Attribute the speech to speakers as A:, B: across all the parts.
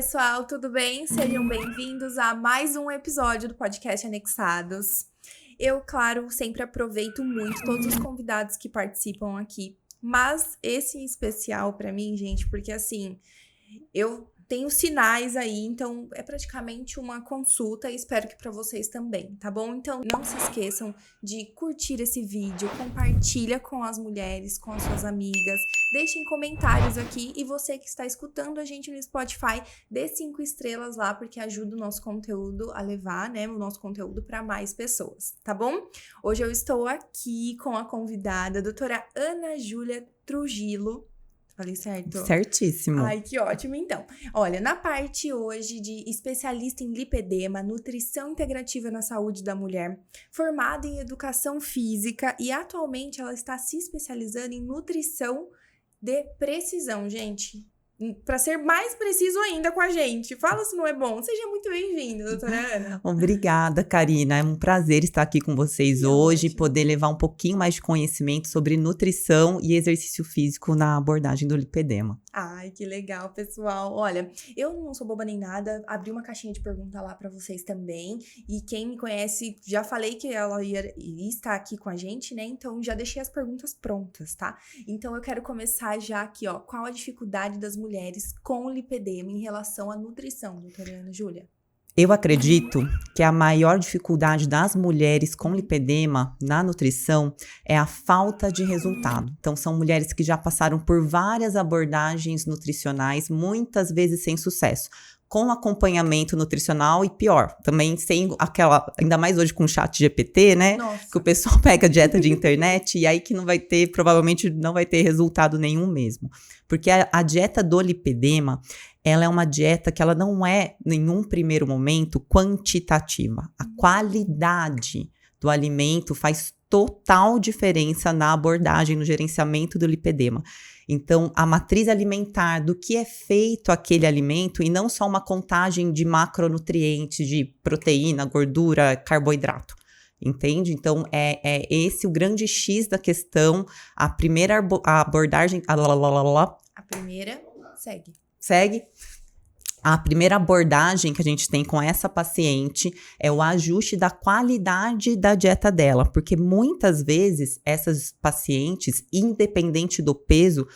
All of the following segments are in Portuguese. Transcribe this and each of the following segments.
A: pessoal, tudo bem? Sejam bem-vindos a mais um episódio do podcast Anexados. Eu, claro, sempre aproveito muito todos os convidados que participam aqui, mas esse em especial pra mim, gente, porque assim, eu tenho sinais aí, então é praticamente uma consulta e espero que pra vocês também, tá bom? Então não se esqueçam de curtir esse vídeo, compartilha com as mulheres, com as suas amigas, deixem comentários aqui e você que está escutando a gente no Spotify, dê 5 estrelas lá porque ajuda o nosso conteúdo a levar, né, o nosso conteúdo para mais pessoas, tá bom? Hoje eu estou aqui com a convidada, a doutora Ana Júlia Trujillo. Falei certo?
B: Certíssimo.
A: Ai, que ótimo, então. Olha, na parte hoje de especialista em lipedema, nutrição integrativa na saúde da mulher, formada em educação física e atualmente ela está se especializando em nutrição de precisão, gente. Para ser mais preciso ainda com a gente. Fala se não é bom. Seja muito bem-vinda, doutora Ana.
B: Obrigada, Karina. É um prazer estar aqui com vocês hoje e poder levar um pouquinho mais de conhecimento sobre nutrição e exercício físico na abordagem do lipedema.
A: Ai, que legal, pessoal. Olha, eu não sou boba nem nada, abri uma caixinha de pergunta lá pra vocês também, e quem me conhece, já falei que ela ia estar aqui com a gente, né? Então, já deixei as perguntas prontas, tá? Então, eu quero começar já aqui, ó. Qual a dificuldade das mulheres com lipedema em relação à nutrição, doutora Ana Júlia?
B: Eu acredito que a maior dificuldade das mulheres com lipedema na nutrição é a falta de resultado. Então, são mulheres que já passaram por várias abordagens nutricionais, muitas vezes sem sucesso, com acompanhamento nutricional e pior, também sem aquela, ainda mais hoje com o chat GPT, né?
A: Nossa.
B: Que o pessoal pega dieta de internet e aí que não vai ter, provavelmente não vai ter resultado nenhum mesmo. Porque a dieta do lipedema, ela é uma dieta que ela não é, em um primeiro momento, quantitativa. A qualidade do alimento faz total diferença na abordagem, no gerenciamento do lipedema. Então, a matriz alimentar, do que é feito aquele alimento, e não só uma contagem de macronutrientes, de proteína, gordura, carboidrato. Entende? Então, é esse o grande X da questão. A primeira abordagem...
A: A primeira, segue.
B: Segue? A primeira abordagem que a gente tem com essa paciente é o ajuste da qualidade da dieta dela, porque muitas vezes essas pacientes, independente do peso,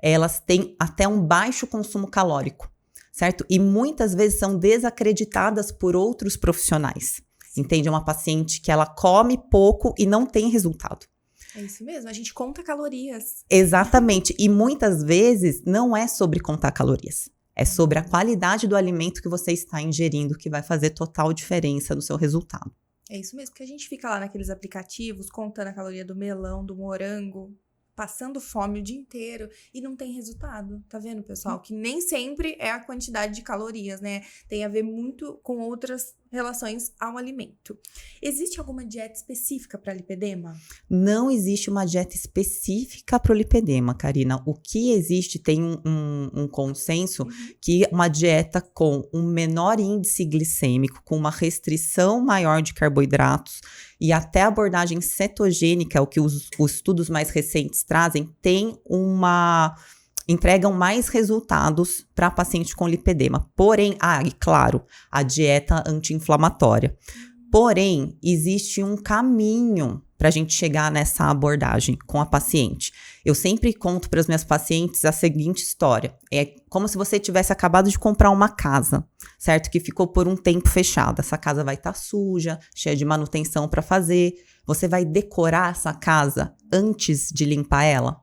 B: elas têm até um baixo consumo calórico, certo? E muitas vezes são desacreditadas por outros profissionais. Entende? É uma paciente que ela come pouco e não tem resultado.
A: É isso mesmo, a gente conta calorias.
B: Exatamente, e muitas vezes não é sobre contar calorias. É sobre a qualidade do alimento que você está ingerindo que vai fazer total diferença no seu resultado.
A: É isso mesmo, porque a gente fica lá naqueles aplicativos contando a caloria do melão, do morango, passando fome o dia inteiro e não tem resultado. Tá vendo, pessoal? Que nem sempre é a quantidade de calorias, né? Tem a ver muito com outras relações ao alimento. Existe alguma dieta específica para lipedema?
B: Não existe uma dieta específica para o lipedema, Karina. O que existe, tem um consenso que uma dieta com um menor índice glicêmico, com uma restrição maior de carboidratos e até a abordagem cetogênica, o que os estudos mais recentes trazem, entregam mais resultados para paciente com lipedema. Porém, e claro, a dieta anti-inflamatória. Porém, existe um caminho para a gente chegar nessa abordagem com a paciente. Eu sempre conto para as minhas pacientes a seguinte história. É como se você tivesse acabado de comprar uma casa, certo? Que ficou por um tempo fechada. Essa casa vai estar suja, cheia de manutenção para fazer. Você vai decorar essa casa antes de limpar ela?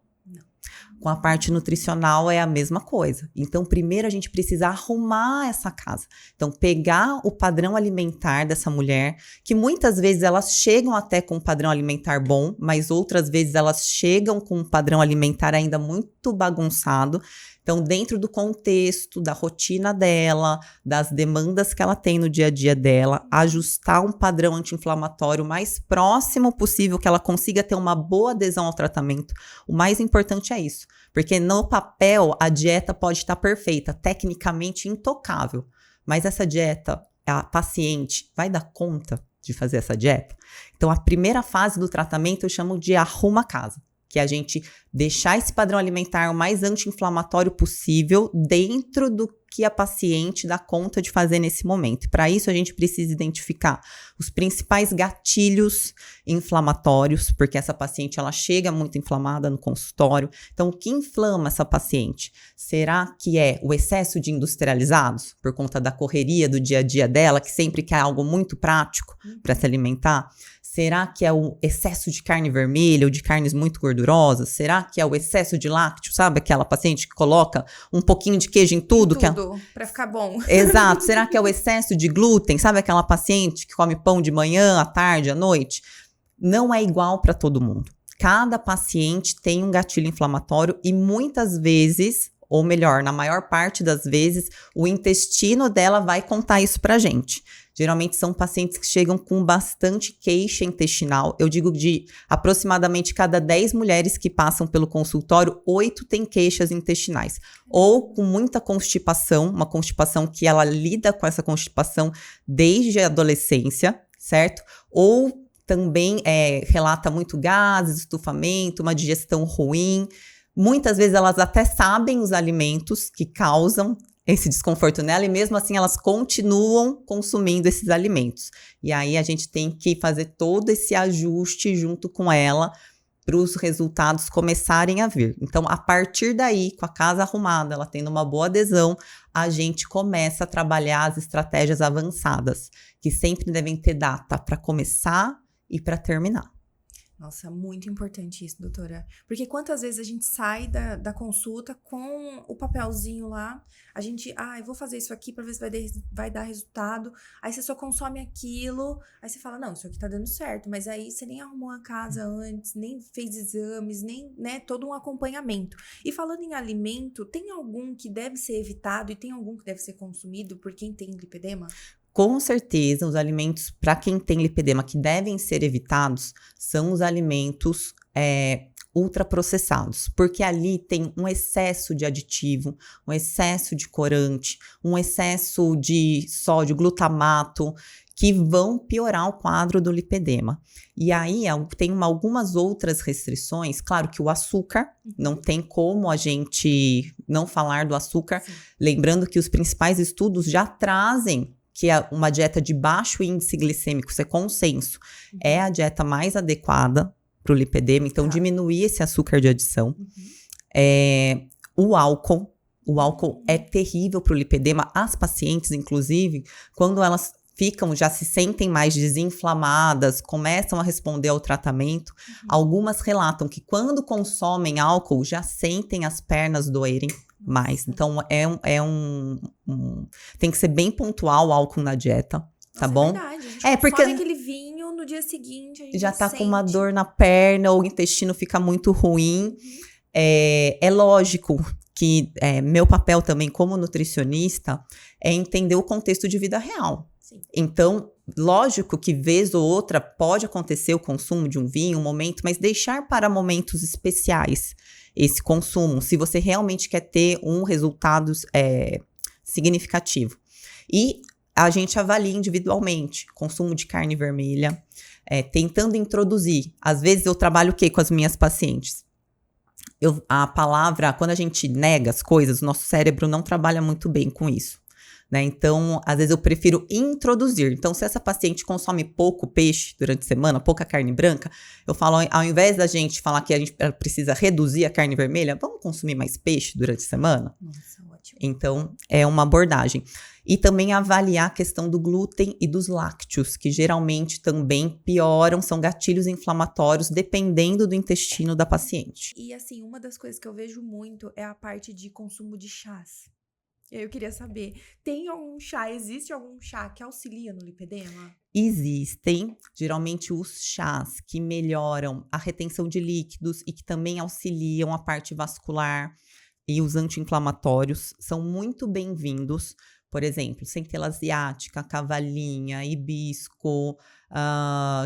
B: Com a parte nutricional é a mesma coisa. Então, primeiro a gente precisa arrumar essa casa. Então, pegar o padrão alimentar dessa mulher, que muitas vezes elas chegam até com um padrão alimentar bom, mas outras vezes elas chegam com um padrão alimentar ainda muito bagunçado. Então, dentro do contexto, da rotina dela, das demandas que ela tem no dia a dia dela, ajustar um padrão anti-inflamatório o mais próximo possível, que ela consiga ter uma boa adesão ao tratamento. O mais importante é isso, porque no papel a dieta pode estar perfeita, tecnicamente intocável, mas essa dieta, a paciente vai dar conta de fazer essa dieta? Então, a primeira fase do tratamento eu chamo de arruma a casa, que é a gente deixar esse padrão alimentar o mais anti-inflamatório possível dentro do que a paciente dá conta de fazer nesse momento. Para isso, a gente precisa identificar os principais gatilhos inflamatórios, porque essa paciente ela chega muito inflamada no consultório. Então, o que inflama essa paciente? Será que é o excesso de industrializados, por conta da correria do dia a dia dela, que sempre quer algo muito prático para se alimentar? Será que é o excesso de carne vermelha ou de carnes muito gordurosas? Será que é o excesso de lácteo? Sabe aquela paciente que coloca um pouquinho de queijo em tudo?
A: Pra ficar bom.
B: Exato. Será que é o excesso de glúten? Sabe aquela paciente que come pão de manhã, à tarde, à noite? Não é igual para todo mundo. Cada paciente tem um gatilho inflamatório e muitas vezes, ou melhor, na maior parte das vezes, o intestino dela vai contar isso pra gente. Geralmente são pacientes que chegam com bastante queixa intestinal. Eu digo de aproximadamente cada 10 mulheres que passam pelo consultório, 8 têm queixas intestinais. Ou com muita constipação, uma constipação que ela lida com essa constipação desde a adolescência, certo? Ou também relata muito gases, estufamento, uma digestão ruim. Muitas vezes elas até sabem os alimentos que causam esse desconforto nela e mesmo assim elas continuam consumindo esses alimentos. E aí a gente tem que fazer todo esse ajuste junto com ela para os resultados começarem a vir. Então, a partir daí, com a casa arrumada, ela tendo uma boa adesão, a gente começa a trabalhar as estratégias avançadas, que sempre devem ter data para começar e para terminar.
A: Nossa, muito importante isso, doutora. Porque quantas vezes a gente sai da consulta com o papelzinho lá, a gente, eu vou fazer isso aqui pra ver se vai dar resultado, aí você só consome aquilo, aí você fala, não, isso aqui tá dando certo, mas aí você nem arrumou a casa antes, nem fez exames, nem, né, todo um acompanhamento. E falando em alimento, tem algum que deve ser evitado e tem algum que deve ser consumido por quem tem lipedema?
B: Com certeza, os alimentos para quem tem lipedema que devem ser evitados são os alimentos ultraprocessados, porque ali tem um excesso de aditivo, um excesso de corante, um excesso de sódio, glutamato, que vão piorar o quadro do lipedema. E aí tem algumas outras restrições, claro que o açúcar, não tem como a gente não falar do açúcar, lembrando que os principais estudos já trazem que é uma dieta de baixo índice glicêmico, isso é consenso, é a dieta mais adequada para o lipedema, então diminuir esse açúcar de adição. O álcool é terrível para o lipedema, as pacientes, inclusive, quando elas já se sentem mais desinflamadas, começam a responder ao tratamento, algumas relatam que quando consomem álcool, já sentem as pernas doerem mais. Então, tem que ser bem pontual o álcool na dieta, tá bom?
A: É verdade, a gente
B: porque
A: consome aquele vinho, no dia seguinte a gente
B: já tá
A: sente.
B: com uma dor na perna, ou o intestino fica muito ruim. É lógico que meu papel também como nutricionista é entender o contexto de vida real.
A: Sim.
B: Então, lógico que vez ou outra pode acontecer o consumo de um vinho, um momento, mas deixar para momentos especiais esse consumo, se você realmente quer ter um resultado significativo. E a gente avalia individualmente consumo de carne vermelha, tentando introduzir. Às vezes eu trabalho o quê com as minhas pacientes? A palavra, quando a gente nega as coisas, o nosso cérebro não trabalha muito bem com isso. Né? Então, às vezes eu prefiro introduzir. Então, se essa paciente consome pouco peixe durante a semana, pouca carne branca, eu falo, ao invés da gente falar que ela precisa reduzir a carne vermelha, vamos consumir mais peixe durante a semana?
A: Nossa, ótimo.
B: Então, é uma abordagem. E também avaliar a questão do glúten e dos lácteos, que geralmente também pioram, são gatilhos inflamatórios, dependendo do intestino da paciente.
A: E assim, uma das coisas que eu vejo muito é a parte de consumo de chás. E aí eu queria saber, existe algum chá que auxilia no lipedema?
B: Existem, geralmente, os chás que melhoram a retenção de líquidos e que também auxiliam a parte vascular, e os anti-inflamatórios são muito bem-vindos. Por exemplo, centela asiática, cavalinha, hibisco,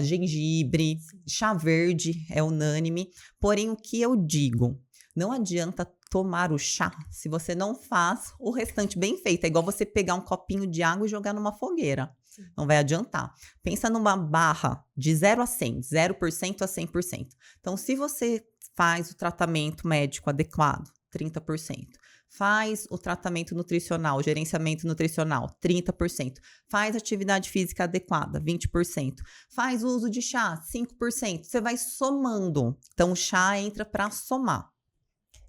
B: gengibre, chá verde é unânime. Porém, o que eu digo? Não adianta tomar o chá se você não faz o restante bem feito. É igual você pegar um copinho de água e jogar numa fogueira. Sim. Não vai adiantar. Pensa numa barra de 0 a 100, 0% a 100%. Então, se você faz o tratamento médico adequado, 30%. Faz o tratamento nutricional, gerenciamento nutricional, 30%. Faz atividade física adequada, 20%. Faz o uso de chá, 5%. Você vai somando. Então, o chá entra para somar.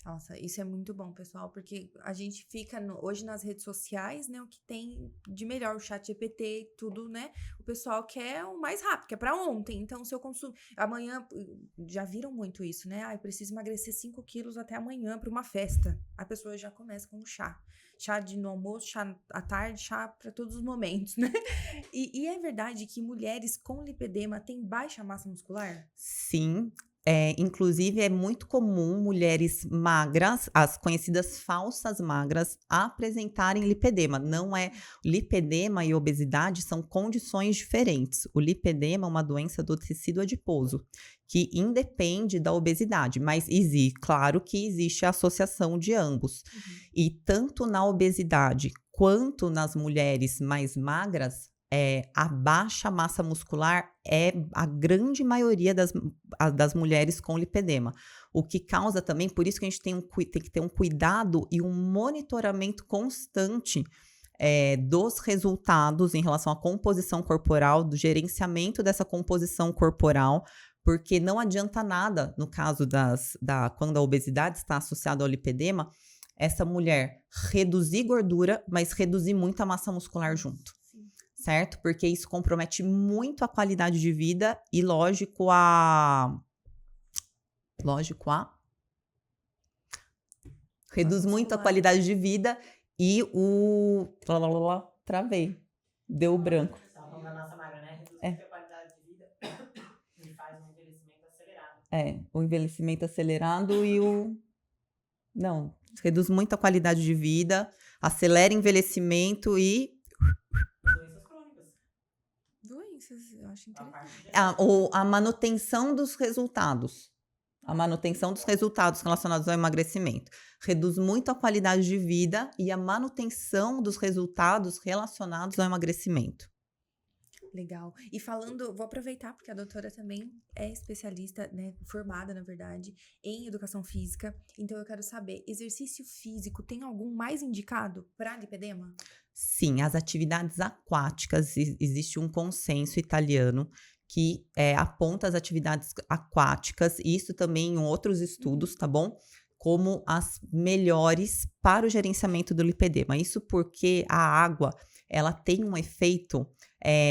A: Nossa, isso é muito bom, pessoal, porque a gente fica hoje nas redes sociais, né, o que tem de melhor, o chat GPT, tudo, né, o pessoal quer o mais rápido, quer pra ontem, então se eu consumo, amanhã, já viram muito isso, né, eu preciso emagrecer 5 quilos até amanhã pra uma festa, a pessoa já começa com um chá no almoço, chá à tarde, chá pra todos os momentos, né, e é verdade que mulheres com lipedema têm baixa massa muscular?
B: Sim. Inclusive, é muito comum mulheres magras, as conhecidas falsas magras, apresentarem lipedema. Não é. Lipedema e obesidade são condições diferentes. O lipedema é uma doença do tecido adiposo, que independe da obesidade, mas claro que existe a associação de ambos. E tanto na obesidade quanto nas mulheres mais magras, a baixa massa muscular é a grande maioria das mulheres com lipedema. O que causa também, por isso que a gente tem que ter um cuidado e um monitoramento constante dos resultados em relação à composição corporal, do gerenciamento dessa composição corporal, porque não adianta nada, no caso quando a obesidade está associada ao lipedema, essa mulher reduzir gordura, mas reduzir muito a massa muscular junto. Certo? Porque isso compromete muito a qualidade de vida e, lógico, reduz muito a qualidade de vida e travei. Deu branco.
C: Você estava falando da massa magra, né? Reduz muito a qualidade de vida e faz um envelhecimento acelerado.
B: O envelhecimento acelerado e Não, reduz muito a qualidade de vida, acelera o envelhecimento e...
A: Eu acho interessante.
B: A manutenção dos resultados. A manutenção dos resultados relacionados ao emagrecimento. Reduz muito a qualidade de vida e a manutenção dos resultados relacionados ao emagrecimento.
A: Legal. E vou aproveitar, porque a doutora também é especialista, né, formada, na verdade, em educação física. Então, eu quero saber, exercício físico tem algum mais indicado para lipedema?
B: Sim, as atividades aquáticas, existe um consenso italiano que aponta as atividades aquáticas, isso também em outros estudos, tá bom? Como as melhores para o gerenciamento do lipedema. Isso porque a água, ela tem um efeito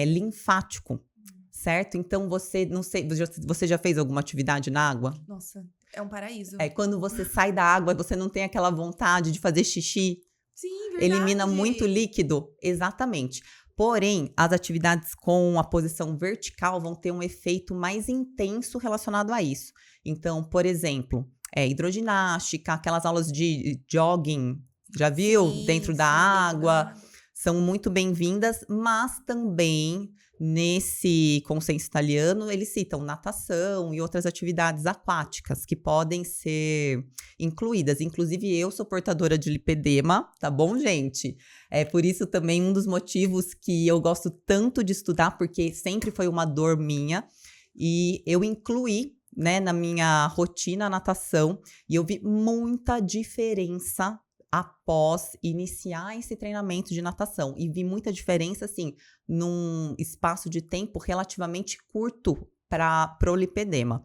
B: linfático, certo? Então, você já fez alguma atividade na água?
A: Nossa, é um paraíso.
B: Quando você sai da água, você não tem aquela vontade de fazer xixi?
A: Sim, verdade.
B: Elimina muito líquido? Exatamente. Porém, as atividades com a posição vertical vão ter um efeito mais intenso relacionado a isso. Então, por exemplo, hidroginástica, aquelas aulas de jogging, já viu?
A: Sim,
B: dentro da água. São muito bem-vindas, mas também nesse consenso italiano eles citam natação e outras atividades aquáticas que podem ser incluídas. Inclusive, eu sou portadora de lipedema, tá bom, gente? É por isso também um dos motivos que eu gosto tanto de estudar, porque sempre foi uma dor minha, e eu incluí, né, na minha rotina a natação, e eu vi muita diferença após iniciar esse treinamento de natação. E vi muita diferença, assim, num espaço de tempo relativamente curto para o lipedema.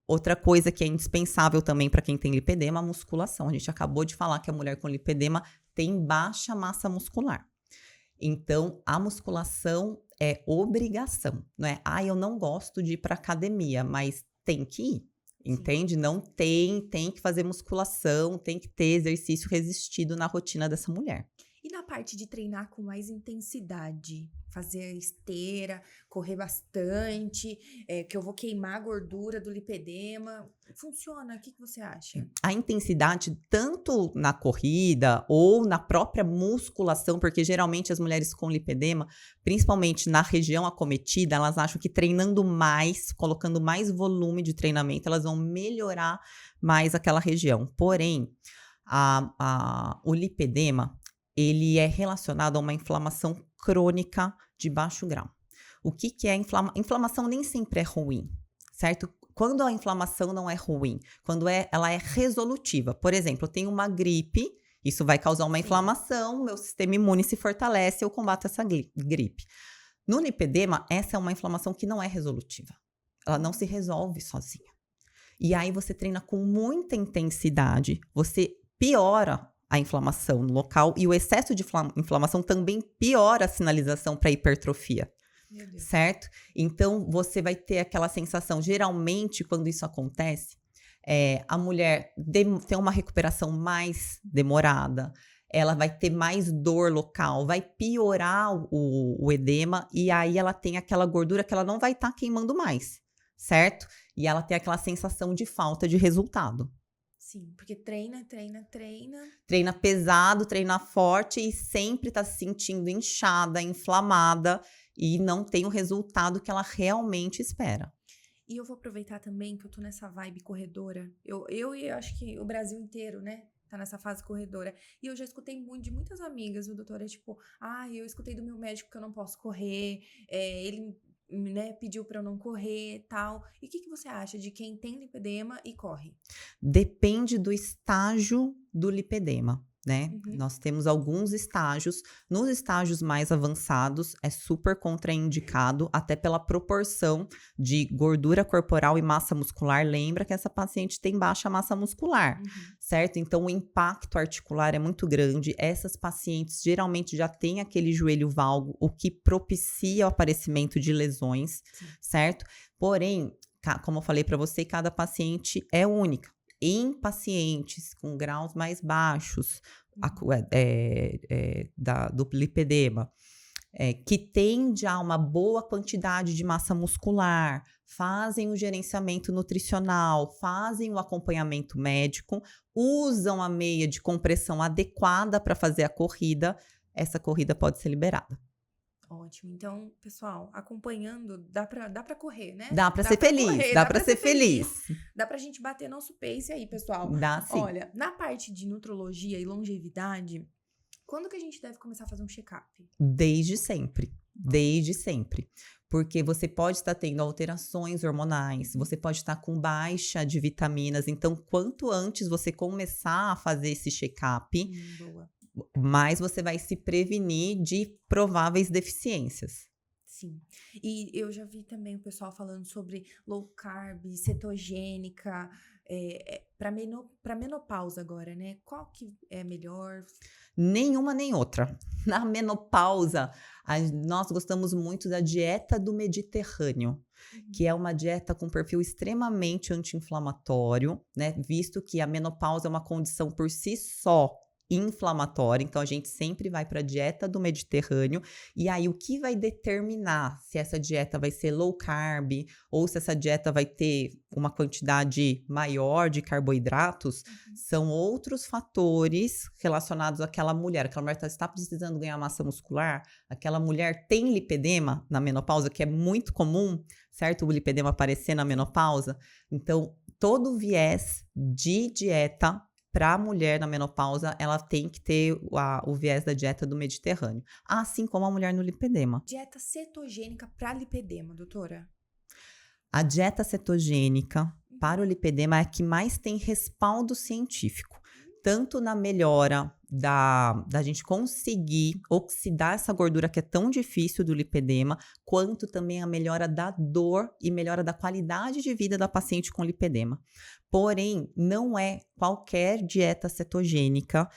B: Outra coisa que é indispensável também para quem tem lipedema, a musculação. A gente acabou de falar que a mulher com lipedema tem baixa massa muscular. Então, a musculação é obrigação, não é? Eu não gosto de ir para academia, mas tem que ir. Entende? Não tem que fazer musculação, tem que ter exercício resistido na rotina dessa mulher.
A: E na parte de treinar com mais intensidade? Fazer esteira, correr bastante, que eu vou queimar a gordura do lipedema. Funciona? O que você acha?
B: A intensidade, tanto na corrida ou na própria musculação, porque geralmente as mulheres com lipedema, principalmente na região acometida, elas acham que treinando mais, colocando mais volume de treinamento, elas vão melhorar mais aquela região. Porém, o lipedema, ele é relacionado a uma inflamação crônica de baixo grau. O que é inflamação? Nem sempre é ruim, certo? quando a inflamação não é ruim, quando ela é resolutiva. Por exemplo, eu tenho uma gripe, isso vai causar uma inflamação, meu sistema imune se fortalece, eu combato essa gripe. No lipedema, essa é uma inflamação que não é resolutiva. Ela não se resolve sozinha. E aí você treina com muita intensidade, você piora a inflamação no local e o excesso de inflamação também piora a sinalização para hipertrofia. Certo? Então, você vai ter aquela sensação, geralmente, quando isso acontece, a mulher tem uma recuperação mais demorada, ela vai ter mais dor local, vai piorar o edema, e aí ela tem aquela gordura que ela não vai estar queimando mais, certo? E ela tem aquela sensação de falta de resultado.
A: Sim, porque treina.
B: Treina pesado, treina forte e sempre tá se sentindo inchada, inflamada e não tem o resultado que ela realmente espera.
A: E eu vou aproveitar também que eu tô nessa vibe corredora. Eu acho que o Brasil inteiro, né, tá nessa fase corredora. E eu já escutei muito de muitas amigas, o doutor é tipo, eu escutei do meu médico que eu não posso correr, ele, né, pediu pra eu não correr e tal. E o que você acha de quem tem lipedema e corre?
B: Depende do estágio do lipedema, né?
A: Uhum.
B: Nós temos alguns estágios. Nos estágios mais avançados, é super contraindicado, até pela proporção de gordura corporal e massa muscular. Lembra que essa paciente tem baixa massa muscular, certo? Então, o impacto articular é muito grande. Essas pacientes geralmente já têm aquele joelho valgo, o que propicia o aparecimento de lesões, certo? Porém, como eu falei para você, cada paciente é única. Em pacientes com graus mais baixos do lipedema, que tem já uma boa quantidade de massa muscular, fazem o gerenciamento nutricional, fazem o acompanhamento médico, usam a meia de compressão adequada para fazer a corrida, essa corrida pode ser liberada.
A: Ótimo. Então, pessoal, acompanhando, dá pra correr, né?
B: Dá pra ser feliz, dá pra ser feliz.
A: Dá pra gente bater nosso pace aí, pessoal.
B: Dá sim.
A: Olha, na parte de nutrologia e longevidade, quando que a gente deve começar a fazer um check-up?
B: Desde sempre. Porque você pode estar tendo alterações hormonais, você pode estar com baixa de vitaminas. Então, quanto antes você começar a fazer esse check-up, mais você vai se prevenir de prováveis deficiências.
A: Sim. E eu já vi também o pessoal falando sobre low carb, cetogênica, para menopausa agora, né? Qual que é melhor?
B: Nenhuma nem outra. Na menopausa, nós gostamos muito da dieta do Mediterrâneo, que é uma dieta com perfil extremamente anti-inflamatório, né? Visto que a menopausa é uma condição por si só inflamatória, então a gente sempre vai para a dieta do Mediterrâneo. E aí o que vai determinar se essa dieta vai ser low carb ou se essa dieta vai ter uma quantidade maior de carboidratos são outros fatores relacionados àquela mulher. Aquela mulher está precisando ganhar massa muscular, aquela mulher tem lipedema na menopausa, que é muito comum, certo? O lipedema aparecer na menopausa. Então, todo viés de dieta para a mulher na menopausa, ela tem que ter o viés da dieta do Mediterrâneo. Assim como a mulher no lipedema.
A: Dieta cetogênica para lipedema, doutora?
B: A dieta cetogênica para o lipedema é a que mais tem respaldo científico. Tanto na melhora da gente conseguir oxidar essa gordura que é tão difícil do lipedema, quanto também a melhora da dor e melhora da qualidade de vida da paciente com lipedema. Porém, não é qualquer dieta cetogênica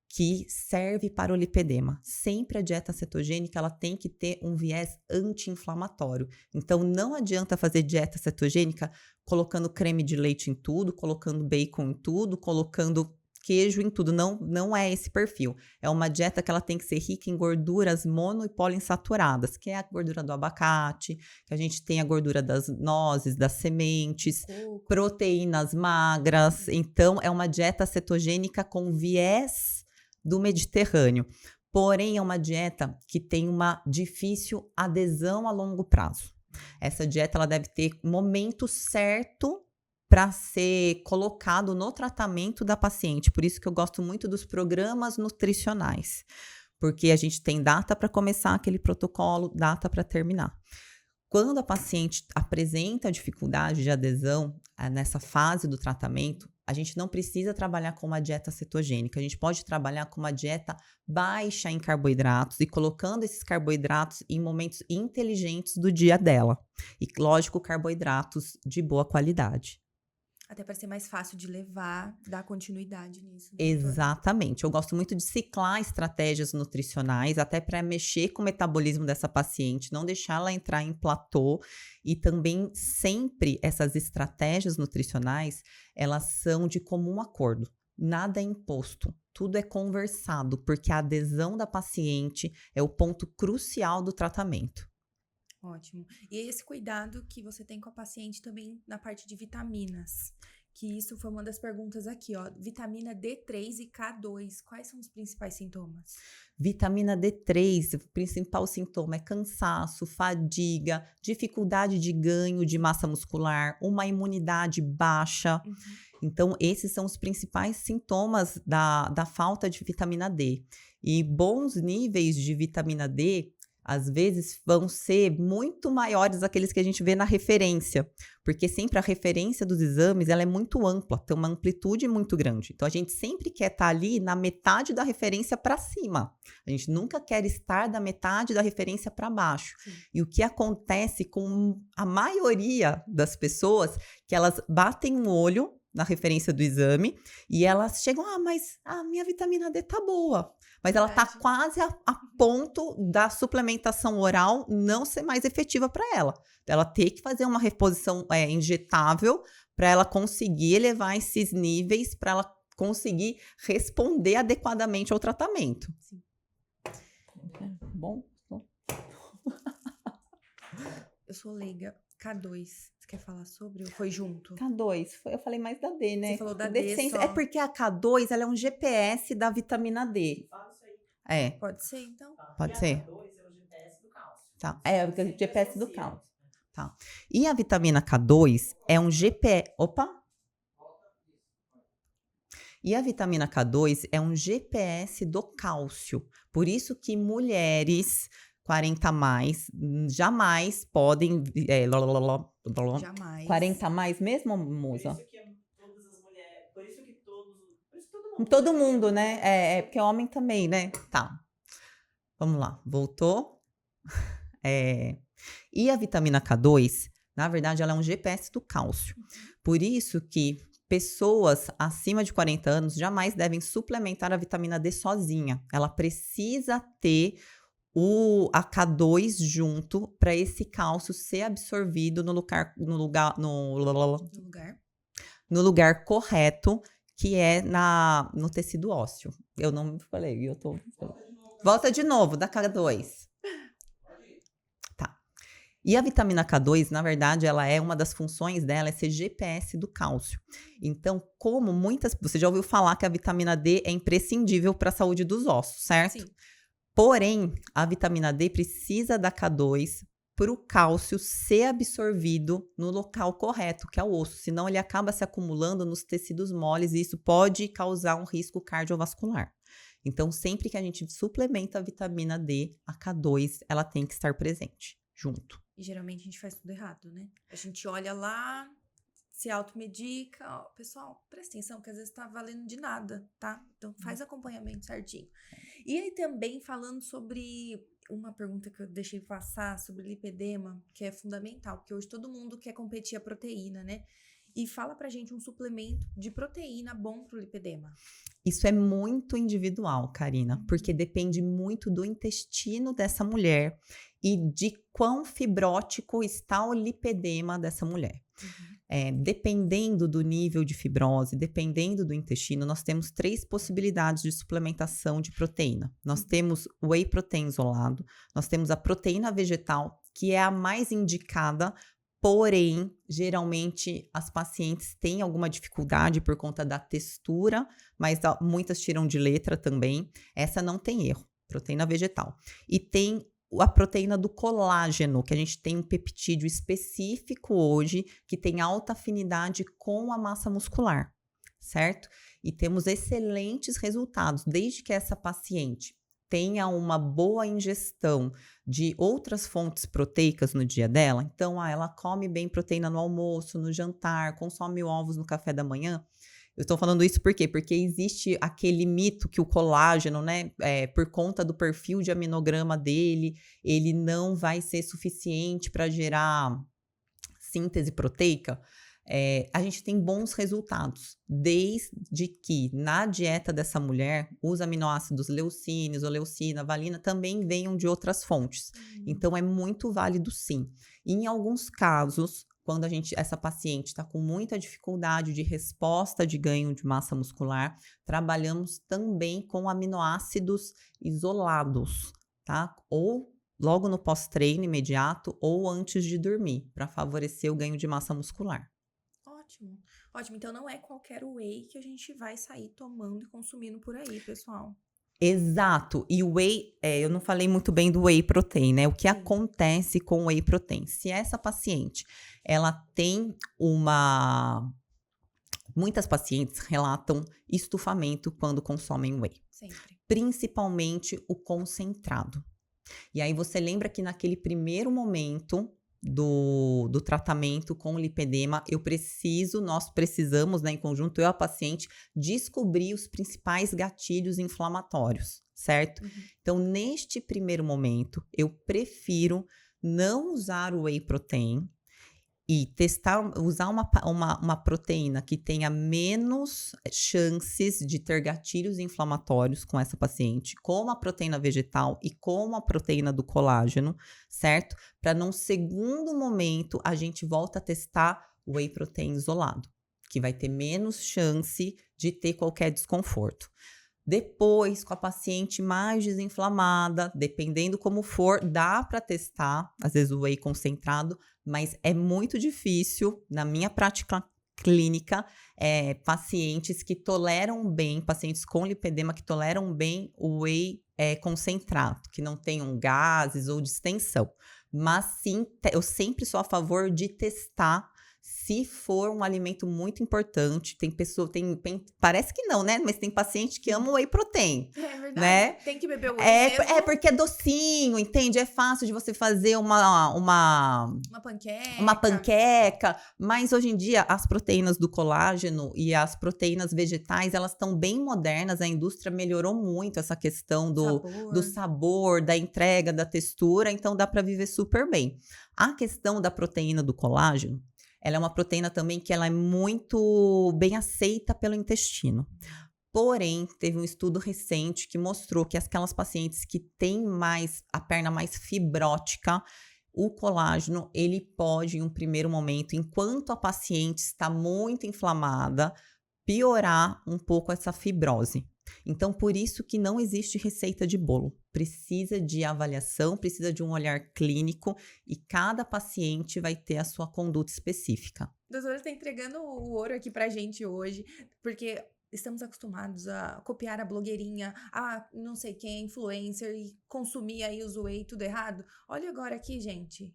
B: que serve para o lipedema. Sempre a dieta cetogênica ela tem que ter um viés anti-inflamatório. Então, não adianta fazer dieta cetogênica colocando creme de leite em tudo, colocando bacon em tudo, colocando queijo em tudo. Não é esse perfil. É uma dieta que ela tem que ser rica em gorduras mono e poliinsaturadas, que é a gordura do abacate, que a gente tem a gordura das nozes, das sementes, proteínas magras. Então, é uma dieta cetogênica com viés do Mediterrâneo. Porém, é uma dieta que tem uma difícil adesão a longo prazo. Essa dieta ela deve ter momento certo para ser colocado no tratamento da paciente. Por isso que eu gosto muito dos programas nutricionais, porque a gente tem data para começar aquele protocolo, data para terminar. Quando a paciente apresenta dificuldade de adesão nessa fase do tratamento, a gente não precisa trabalhar com uma dieta cetogênica. A gente pode trabalhar com uma dieta baixa em carboidratos e colocando esses carboidratos em momentos inteligentes do dia dela. E, lógico, carboidratos de boa qualidade.
A: Até para ser mais fácil de levar, dar continuidade nisso.
B: Exatamente. Eu gosto muito de ciclar estratégias nutricionais, até para mexer com o metabolismo dessa paciente, não deixar ela entrar em platô. E também sempre essas estratégias nutricionais, elas são de comum acordo. Nada é imposto, tudo é conversado, porque a adesão da paciente é o ponto crucial do tratamento.
A: Ótimo. E esse cuidado que você tem com a paciente também na parte de vitaminas, que isso foi uma das perguntas aqui, ó. Vitamina D3 e K2, quais são os principais sintomas?
B: Vitamina D3, o principal sintoma é cansaço, fadiga, dificuldade de ganho de massa muscular, uma imunidade baixa.
A: Uhum.
B: Então, esses são os principais sintomas da falta de vitamina D. E bons níveis de vitamina D, às vezes, vão ser muito maiores daqueles que a gente vê na referência, porque sempre a referência dos exames ela é muito ampla, tem uma amplitude muito grande. Então, a gente sempre quer estar ali na metade da referência para cima. A gente nunca quer estar da metade da referência para baixo.
A: Sim.
B: E o que acontece com a maioria das pessoas, que elas batem um olho na referência do exame e elas chegam, mas a minha vitamina D tá boa. Mas ela tá quase a ponto da suplementação oral não ser mais efetiva para ela. Ela ter que fazer uma reposição injetável para ela conseguir elevar esses níveis, para ela conseguir responder adequadamente ao tratamento.
A: Sim.
B: Bom.
A: Eu sou leiga. K2, você quer falar sobre ou foi junto?
B: K2, eu falei mais da D, né?
A: Você falou da D só.
B: É porque a K2 ela é um GPS da vitamina D.
C: Fala isso aí.
A: Pode ser, então?
B: Pode
C: E
B: ser.
C: a K2 é o GPS do cálcio.
B: Tá. É o GPS do cálcio. Tá. E a vitamina K2 é um GPS. E a vitamina K2 é um GPS do cálcio. Por isso que mulheres 40 a mais jamais podem.
A: Jamais.
B: 40 a mais mesmo, Musa?
C: Por isso que todas as mulheres. Por isso que todo mundo.
B: Todo mundo, né? Porque homem também, né? Tá. Vamos lá. Voltou. E a vitamina K2, na verdade, ela é um GPS do cálcio. Por isso que pessoas acima de 40 anos jamais devem suplementar a vitamina D sozinha. Ela precisa ter a K2 junto para esse cálcio ser absorvido no lugar correto, que é no tecido ósseo. Eu não falei, eu tô... Volta de novo, da K2. Tá. E a vitamina K2, na verdade, ela é uma das funções dela, é ser GPS do cálcio. Então, você já ouviu falar que a vitamina D é imprescindível para a saúde dos ossos, certo?
A: Sim.
B: Porém, a vitamina D precisa da K2 para o cálcio ser absorvido no local correto, que é o osso. Senão, ele acaba se acumulando nos tecidos moles e isso pode causar um risco cardiovascular. Então, sempre que a gente suplementa a vitamina D, a K2, ela tem que estar presente, junto.
A: E geralmente a gente faz tudo errado, né? A gente olha lá, se automedica. Ó, pessoal, presta atenção que às vezes tá valendo de nada, tá? Então faz acompanhamento certinho. E aí também falando sobre uma pergunta que eu deixei passar sobre lipedema, que é fundamental, porque hoje todo mundo quer competir a proteína, né? E fala pra gente um suplemento de proteína bom pro lipedema.
B: Isso é muito individual, Karina, porque depende muito do intestino dessa mulher e de quão fibrótico está o lipedema dessa mulher. Dependendo do nível de fibrose, dependendo do intestino, nós temos 3 possibilidades de suplementação de proteína. Nós temos o whey protein isolado, nós temos a proteína vegetal, que é a mais indicada. Porém, geralmente as pacientes têm alguma dificuldade por conta da textura, mas muitas tiram de letra também. Essa não tem erro, proteína vegetal. E tem a proteína do colágeno, que a gente tem um peptídeo específico hoje, que tem alta afinidade com a massa muscular, certo? E temos excelentes resultados, desde que essa paciente tenha uma boa ingestão de outras fontes proteicas no dia dela, então ela come bem proteína no almoço, no jantar, consome ovos no café da manhã. Eu estou falando isso por quê? Porque existe aquele mito que o colágeno, né, por conta do perfil de aminograma dele, ele não vai ser suficiente para gerar síntese proteica. A gente tem bons resultados, desde que na dieta dessa mulher, os aminoácidos leucine, isoleucina, valina também venham de outras fontes. Então, é muito válido sim. E em alguns casos, quando essa paciente está com muita dificuldade de resposta de ganho de massa muscular, trabalhamos também com aminoácidos isolados, tá? Ou logo no pós-treino imediato ou antes de dormir, para favorecer o ganho de massa muscular.
A: Ótimo. Ótimo. Então, não é qualquer whey que a gente vai sair tomando e consumindo por aí, pessoal.
B: Exato. E o whey, eu não falei muito bem do whey protein, né? O que acontece com o whey protein? Se essa paciente, ela tem Muitas pacientes relatam estufamento quando consomem whey.
A: Sempre.
B: Principalmente o concentrado. E aí você lembra que naquele primeiro momento do tratamento com lipedema, nós precisamos, né, em conjunto, eu e a paciente, descobrir os principais gatilhos inflamatórios, certo? Então, neste primeiro momento, eu prefiro não usar o whey protein e usar uma proteína que tenha menos chances de ter gatilhos inflamatórios com essa paciente, como a proteína vegetal e como a proteína do colágeno, certo? Para num segundo momento a gente volta a testar o whey protein isolado, que vai ter menos chance de ter qualquer desconforto. Depois, com a paciente mais desinflamada, dependendo como for, dá para testar, às vezes o whey concentrado, mas é muito difícil, na minha prática clínica, pacientes que toleram bem, pacientes com lipedema que toleram bem o whey concentrado, que não tenham gases ou distensão. Mas sim, eu sempre sou a favor de testar se for um alimento muito importante. Tem pessoa, parece que não, né? Mas tem paciente que ama o whey protein.
A: É verdade.
B: Né?
A: Tem que beber o whey mesmo.
B: Porque é docinho, entende? É fácil de você fazer uma panqueca. Mas hoje em dia, as proteínas do colágeno e as proteínas vegetais, elas estão bem modernas. A indústria melhorou muito essa questão do sabor, da entrega, da textura. Então, dá para viver super bem. A questão da proteína do colágeno, ela é uma proteína também que ela é muito bem aceita pelo intestino. Porém, teve um estudo recente que mostrou que aquelas pacientes que têm a perna mais fibrótica, o colágeno, ele pode, em um primeiro momento, enquanto a paciente está muito inflamada, piorar um pouco essa fibrose. Então, por isso que não existe receita de bolo. Precisa de avaliação, precisa de um olhar clínico e cada paciente vai ter a sua conduta específica.
A: Doutora, está entregando o ouro aqui pra gente hoje, porque estamos acostumados a copiar a blogueirinha, a não sei quem, influencer, e consumir aí os whey tudo errado. Olha agora aqui, gente.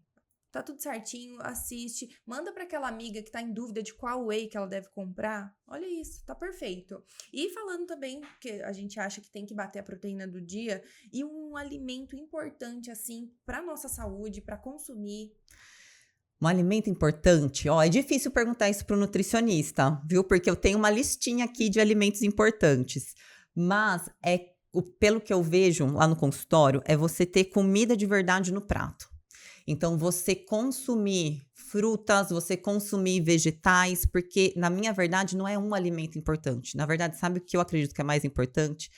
A: Tá tudo certinho, assiste, manda para aquela amiga que tá em dúvida de qual whey que ela deve comprar. Olha isso, tá perfeito. E falando também que a gente acha que tem que bater a proteína do dia e um alimento importante assim para nossa saúde, para consumir.
B: Um alimento importante, é difícil perguntar isso pro nutricionista, viu? Porque eu tenho uma listinha aqui de alimentos importantes. Mas pelo que eu vejo lá no consultório, é você ter comida de verdade no prato. Então, você consumir frutas, você consumir vegetais, porque, na minha verdade, não é um alimento importante. Na verdade, sabe o que eu acredito que é mais importante?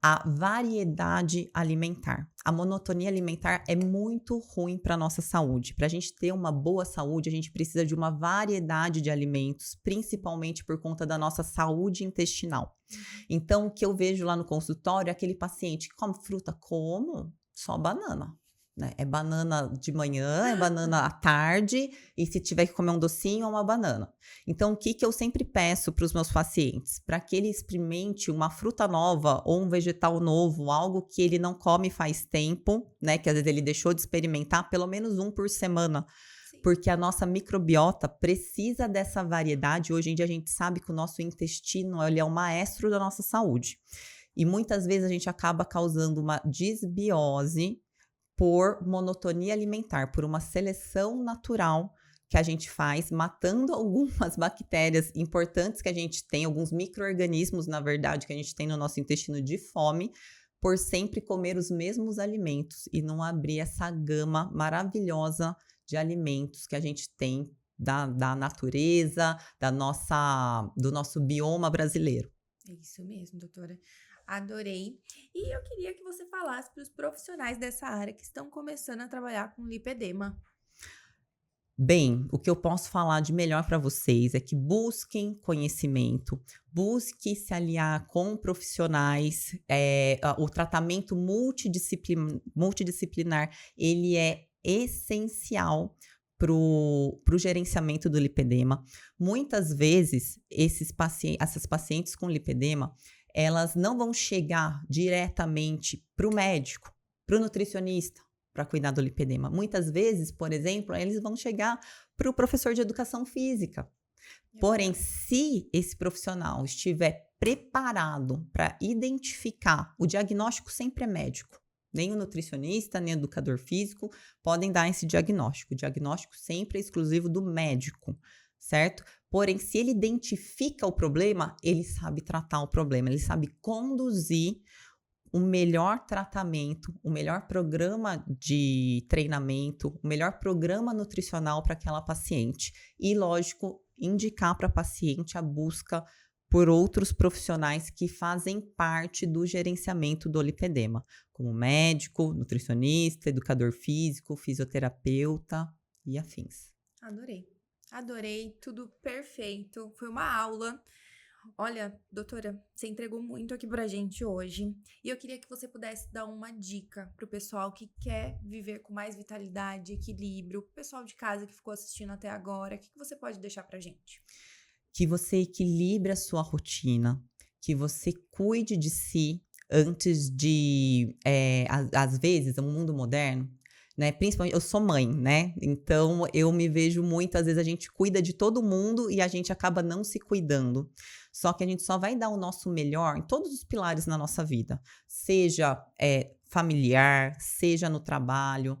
B: A variedade alimentar. A monotonia alimentar é muito ruim para a nossa saúde. Para a gente ter uma boa saúde, a gente precisa de uma variedade de alimentos, principalmente por conta da nossa saúde intestinal. Então, o que eu vejo lá no consultório é aquele paciente que come fruta, como só banana. Né? É banana de manhã, é banana à tarde, e se tiver que comer um docinho, é uma banana. Então, o que eu sempre peço para os meus pacientes? Para que ele experimente uma fruta nova ou um vegetal novo, algo que ele não come faz tempo, né? Que às vezes ele deixou de experimentar, pelo menos um por semana. Sim. Porque a nossa microbiota precisa dessa variedade. Hoje em dia a gente sabe que o nosso intestino ele é o maestro da nossa saúde. E muitas vezes a gente acaba causando uma disbiose por monotonia alimentar, por uma seleção natural que a gente faz, matando algumas bactérias importantes que a gente tem, alguns micro-organismos, na verdade, que a gente tem no nosso intestino de fome, por sempre comer os mesmos alimentos e não abrir essa gama maravilhosa de alimentos que a gente tem da natureza, do nosso bioma brasileiro.
A: É isso mesmo, doutora. Adorei. E eu queria que você falasse para os profissionais dessa área que estão começando a trabalhar com lipedema.
B: Bem, o que eu posso falar de melhor para vocês é que busquem conhecimento, busque se aliar com profissionais, o tratamento multidisciplinar, ele é essencial para o gerenciamento do lipedema. Muitas vezes, essas pacientes com lipedema, elas não vão chegar diretamente para o médico, para o nutricionista, para cuidar do lipedema. Muitas vezes, por exemplo, eles vão chegar para o professor de educação física. Porém, se esse profissional estiver preparado para identificar, o diagnóstico sempre é médico. Nem o nutricionista, nem o educador físico podem dar esse diagnóstico. O diagnóstico sempre é exclusivo do médico, certo? Porém, se ele identifica o problema, ele sabe tratar o problema, ele sabe conduzir o melhor tratamento, o melhor programa de treinamento, o melhor programa nutricional para aquela paciente. E, lógico, indicar para a paciente a busca por outros profissionais que fazem parte do gerenciamento do lipedema, como médico, nutricionista, educador físico, fisioterapeuta e afins.
A: Adorei, tudo perfeito. Foi uma aula. Olha, doutora, você entregou muito aqui pra gente hoje. E eu queria que você pudesse dar uma dica pro pessoal que quer viver com mais vitalidade, equilíbrio, o pessoal de casa que ficou assistindo até agora. O que você pode deixar pra gente?
B: Que você equilibre a sua rotina, que você cuide de si antes de, às vezes, no mundo moderno, né? Principalmente, eu sou mãe, né? Então, eu me vejo muito, às vezes a gente cuida de todo mundo e a gente acaba não se cuidando. Só que a gente só vai dar o nosso melhor em todos os pilares na nossa vida. Seja familiar, seja no trabalho,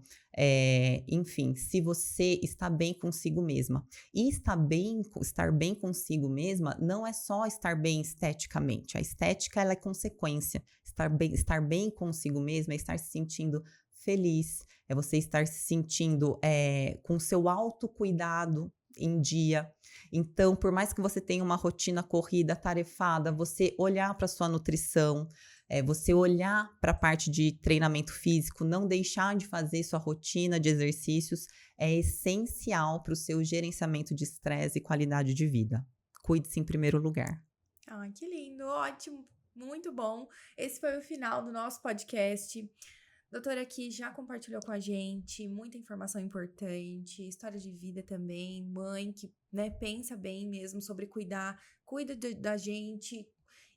B: enfim, se você está bem consigo mesma. E estar bem consigo mesma não é só estar bem esteticamente. A estética, ela é consequência. Estar bem consigo mesma é estar se sentindo feliz, é você estar se sentindo com seu autocuidado em dia. Então, por mais que você tenha uma rotina corrida, tarefada, você olhar para sua nutrição, você olhar para a parte de treinamento físico, não deixar de fazer sua rotina de exercícios, é essencial para o seu gerenciamento de estresse e qualidade de vida. Cuide-se em primeiro lugar.
A: Ah, que lindo, ótimo, muito bom. Esse foi o final do nosso podcast. Doutora aqui já compartilhou com a gente muita informação importante, história de vida também, mãe que, né, pensa bem mesmo sobre cuida da gente.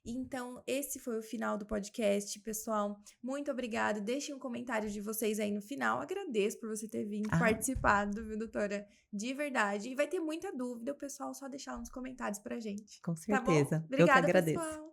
A: Então, esse foi o final do podcast, pessoal. Muito obrigada. Deixem um comentário de vocês aí no final. Agradeço por você ter vindo participado, viu, doutora? De verdade. E vai ter muita dúvida, o pessoal só deixar nos comentários pra gente.
B: Com certeza.
A: Tá bom? Obrigada,
B: eu que agradeço.
A: pessoal.